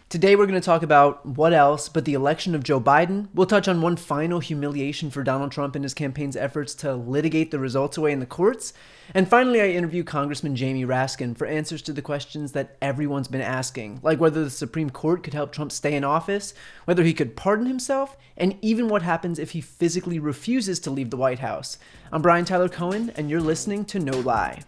Today we're going to talk about what else but the election of Joe Biden. We'll touch on one final humiliation for Donald Trump in his campaign's efforts to litigate the results away in the courts. And finally, I interview Congressman Jamie Raskin for answers to the questions that everyone's been asking, like whether the Supreme Court could help Trump stay in office, whether he could pardon himself, and even what happens if he physically refuses to leave the White House. I'm Brian Tyler Cohen, and you're listening to No Lie.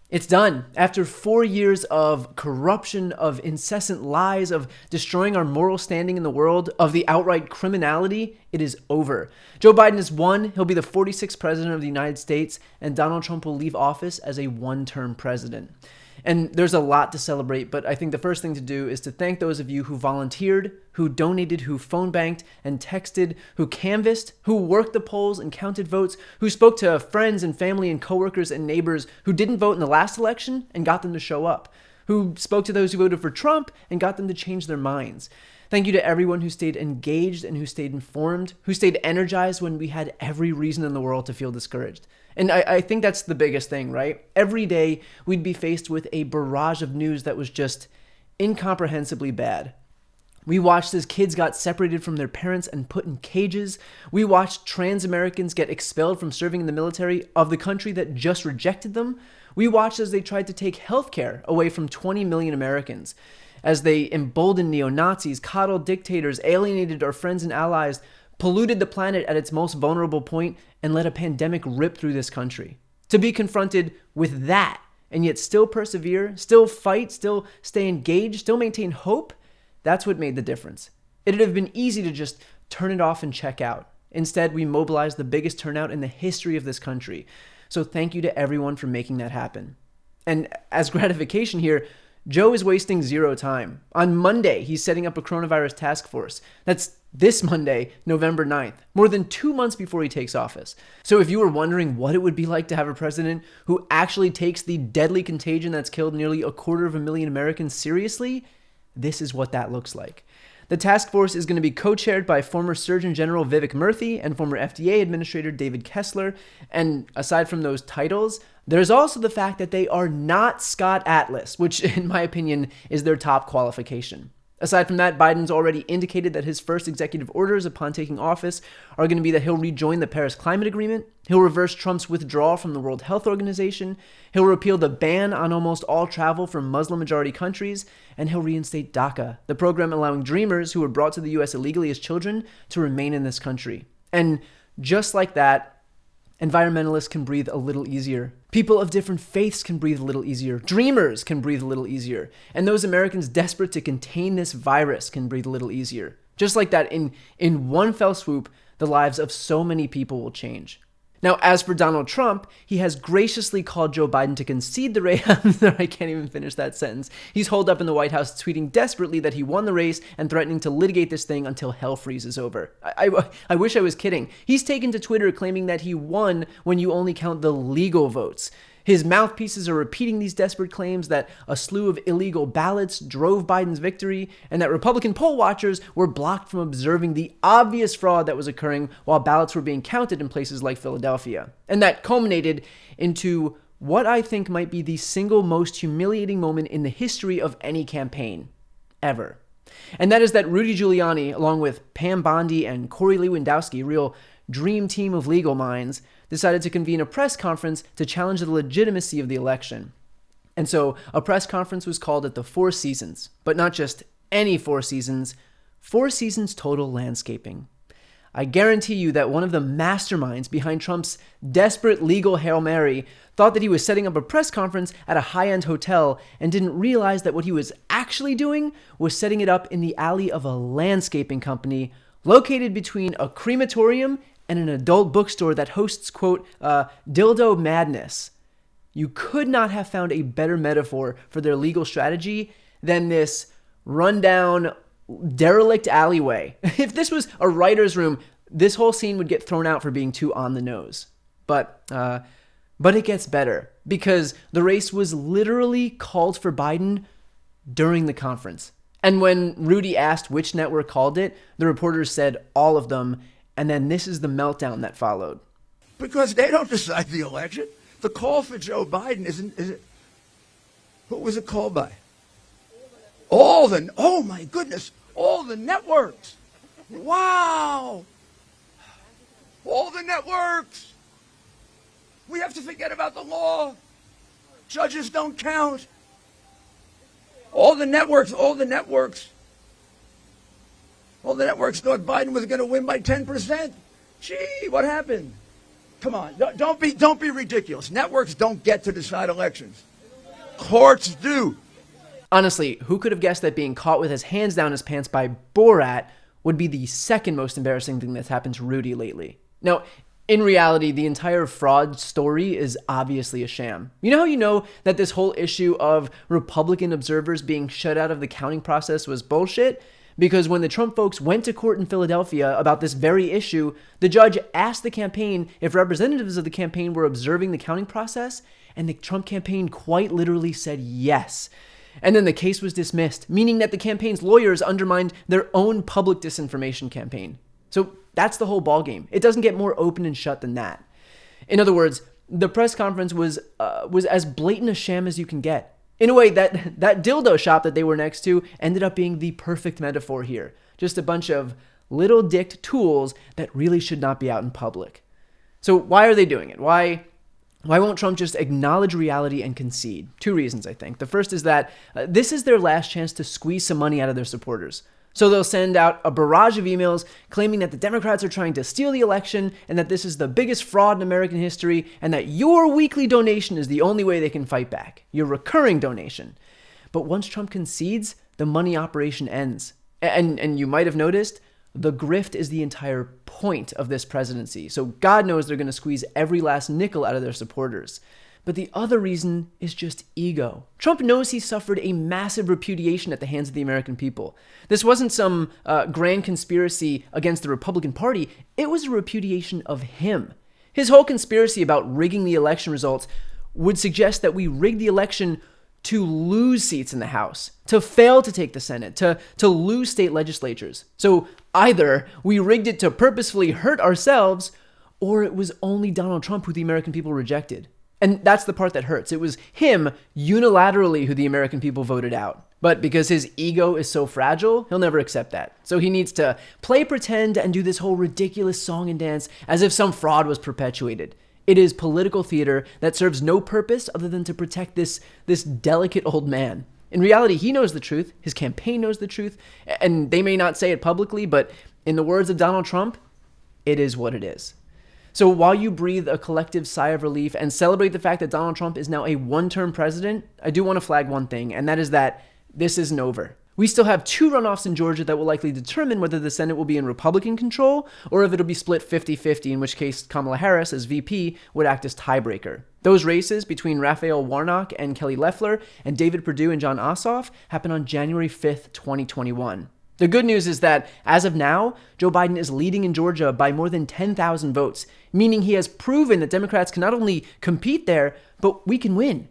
It's done. After 4 years of corruption, of incessant lies, of destroying our moral standing in the world, of the outright criminality, it is over. Joe Biden has won. He'll be the 46th president of the United States, and Donald Trump will leave office as a one-term president. And there's a lot to celebrate, but I think the first thing to do is to thank those of you who volunteered, who donated, who phone banked and texted, who canvassed, who worked the polls and counted votes, who spoke to friends and family and coworkers and neighbors who didn't vote in the last election and got them to show up, who spoke to those who voted for Trump and got them to change their minds. Thank you to everyone who stayed engaged and who stayed informed, who stayed energized when we had every reason in the world to feel discouraged. And I think that's the biggest thing, right? Every day we'd be faced with a barrage of news that was just incomprehensibly bad. We watched as kids got separated from their parents and put in cages. We watched trans Americans get expelled from serving in the military of the country that just rejected them. We watched as they tried to take healthcare away from 20 million Americans, as they emboldened neo-Nazis, coddled dictators, alienated our friends and allies, polluted the planet at its most vulnerable point, and let a pandemic rip through this country. To be confronted with that, and yet still persevere, still fight, still stay engaged, still maintain hope, that's what made the difference. It'd have been easy to just turn it off and check out. Instead, we mobilized the biggest turnout in the history of this country. So thank you to everyone for making that happen. And as gratification here, Joe is wasting zero time. On Monday, he's setting up a coronavirus task force. That's this Monday, November 9th, more than 2 months before he takes office. So if you were wondering what it would be like to have a president who actually takes the deadly contagion that's killed nearly 250,000 Americans seriously, this is what that looks like. The task force is going to be co-chaired by former Surgeon General Vivek Murthy and former FDA Administrator David Kessler. And aside from those titles, there's also the fact that they are not Scott Atlas, which in my opinion is their top qualification. Aside from that, Biden's already indicated that his first executive orders upon taking office are going to be that he'll rejoin the Paris Climate Agreement, he'll reverse Trump's withdrawal from the World Health Organization, he'll repeal the ban on almost all travel from Muslim-majority countries, and he'll reinstate DACA, the program allowing dreamers who were brought to the U.S. illegally as children to remain in this country. And just like that, environmentalists can breathe a little easier. People of different faiths can breathe a little easier. Dreamers can breathe a little easier. And those Americans desperate to contain this virus can breathe a little easier. Just like that, in one fell swoop, the lives of so many people will change. Now, as for Donald Trump, he has graciously called Joe Biden to concede the race. I can't even finish that sentence. He's holed up in the White House tweeting desperately that he won the race and threatening to litigate this thing until hell freezes over. I wish I was kidding. He's taken to Twitter claiming that he won when you only count the legal votes. His mouthpieces are repeating these desperate claims that a slew of illegal ballots drove Biden's victory and that Republican poll watchers were blocked from observing the obvious fraud that was occurring while ballots were being counted in places like Philadelphia. And that culminated into what I think might be the single most humiliating moment in the history of any campaign ever. And that is that Rudy Giuliani, along with Pam Bondi and Corey Lewandowski, a real dream team of legal minds, decided to convene a press conference to challenge the legitimacy of the election. And so a press conference was called at the Four Seasons, but not just any Four Seasons Total Landscaping. I guarantee you that one of the masterminds behind Trump's desperate legal Hail Mary thought that he was setting up a press conference at a high-end hotel and didn't realize that what he was actually doing was setting it up in the alley of a landscaping company located between a crematorium and an adult bookstore that hosts, quote, dildo madness. You could not have found a better metaphor for their legal strategy than this rundown, derelict alleyway. If this was a writer's room, this whole scene would get thrown out for being too on the nose. But it gets better, because the race was literally called for Biden during the conference. And when Rudy asked which network called it, the reporters said all of them. And then this is the meltdown that followed. Because they don't decide the election. The call for Joe Biden isn't. Who was it called by? Oh my goodness, all the networks. Wow. All the networks. We have to forget about the law. Judges don't count. All the networks thought Biden was going to win by 10%. Gee, what happened? Come on, don't be ridiculous. Networks don't get to decide elections. Courts do. Honestly, who could have guessed that being caught with his hands down his pants by Borat would be the second most embarrassing thing that's happened to Rudy lately? Now, in reality, the entire fraud story is obviously a sham. You know how you know that this whole issue of Republican observers being shut out of the counting process was bullshit? Because when the Trump folks went to court in Philadelphia about this very issue, the judge asked the campaign if representatives of the campaign were observing the counting process, and the Trump campaign quite literally said yes. And then the case was dismissed, meaning that the campaign's lawyers undermined their own public disinformation campaign. So that's the whole ballgame. It doesn't get more open and shut than that. In other words, the press conference was as blatant a sham as you can get. In a way, that dildo shop that they were next to ended up being the perfect metaphor here. Just a bunch of little dicked tools that really should not be out in public. So why are they doing it? Why won't Trump just acknowledge reality and concede? Two reasons, I think. The first is that this is their last chance to squeeze some money out of their supporters. So they'll send out a barrage of emails claiming that the Democrats are trying to steal the election and that this is the biggest fraud in American history and that your weekly donation is the only way they can fight back, your recurring donation. But once Trump concedes, the money operation ends. And you might have noticed, the grift is the entire point of this presidency. So God knows they're going to squeeze every last nickel out of their supporters. But the other reason is just ego. Trump knows he suffered a massive repudiation at the hands of the American people. This wasn't some grand conspiracy against the Republican Party. It was a repudiation of him. His whole conspiracy about rigging the election results would suggest that we rigged the election to lose seats in the House, to fail to take the Senate, to lose state legislatures. So either we rigged it to purposefully hurt ourselves, or it was only Donald Trump who the American people rejected. And that's the part that hurts. It was him unilaterally who the American people voted out. But because his ego is so fragile, he'll never accept that. So he needs to play pretend and do this whole ridiculous song and dance as if some fraud was perpetuated. It is political theater that serves no purpose other than to protect this delicate old man. In reality, he knows the truth. His campaign knows the truth. And they may not say it publicly, but in the words of Donald Trump, it is what it is. So while you breathe a collective sigh of relief and celebrate the fact that Donald Trump is now a one-term president, I do want to flag one thing, and that is that this isn't over. We still have 2 runoffs in Georgia that will likely determine whether the Senate will be in Republican control or if it'll be split 50-50, in which case Kamala Harris, as VP, would act as tiebreaker. Those races between Raphael Warnock and Kelly Loeffler and David Perdue and Jon Ossoff happen on January 5th, 2021. The good news is that, as of now, Joe Biden is leading in Georgia by more than 10,000 votes, meaning he has proven that Democrats can not only compete there, but we can win.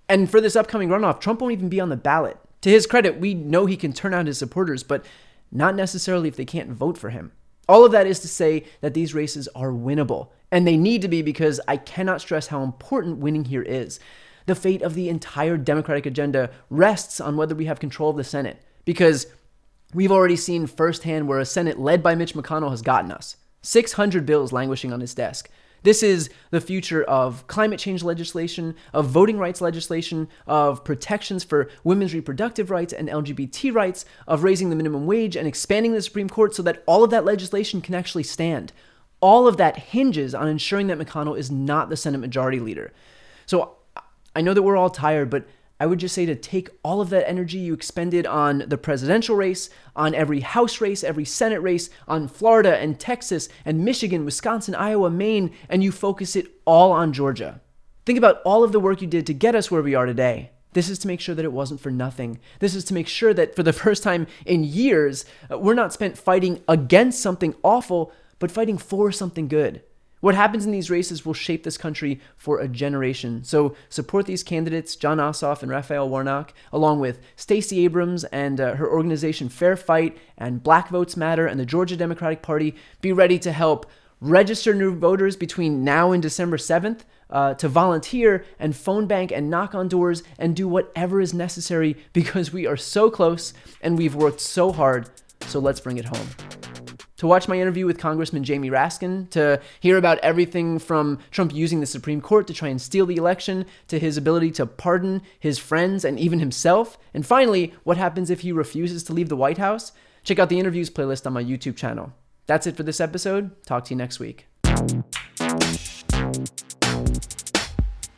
And for this upcoming runoff, Trump won't even be on the ballot. To his credit, we know he can turn out his supporters, but not necessarily if they can't vote for him. All of that is to say that these races are winnable, and they need to be because I cannot stress how important winning here is. The fate of the entire Democratic agenda rests on whether we have control of the Senate, because we've already seen firsthand where a Senate led by Mitch McConnell has gotten us. 600 bills languishing on his desk. This is the future of climate change legislation, of voting rights legislation, of protections for women's reproductive rights and LGBT rights, of raising the minimum wage and expanding the Supreme Court so that all of that legislation can actually stand. All of that hinges on ensuring that McConnell is not the Senate Majority Leader. So I know that we're all tired, but I would just say to take all of that energy you expended on the presidential race, on every House race, every Senate race, on Florida and Texas and Michigan, Wisconsin, Iowa, Maine, and you focus it all on Georgia. Think about all of the work you did to get us where we are today. This is to make sure that it wasn't for nothing. This is to make sure that for the first time in years, we're not spent fighting against something awful, but fighting for something good. What happens in these races will shape this country for a generation. So support these candidates, Jon Ossoff and Raphael Warnock, along with Stacey Abrams and her organization Fair Fight and Black Votes Matter and the Georgia Democratic Party. Be ready to help register new voters between now and December 7th. to volunteer and phone bank and knock on doors and do whatever is necessary because we are so close and we've worked so hard. So let's bring it home. To watch my interview with Congressman Jamie Raskin, to hear about everything from Trump using the Supreme Court to try and steal the election, to his ability to pardon his friends and even himself, and finally, what happens if he refuses to leave the White House, check out the interviews playlist on my YouTube channel. That's it for this episode. Talk to you next week.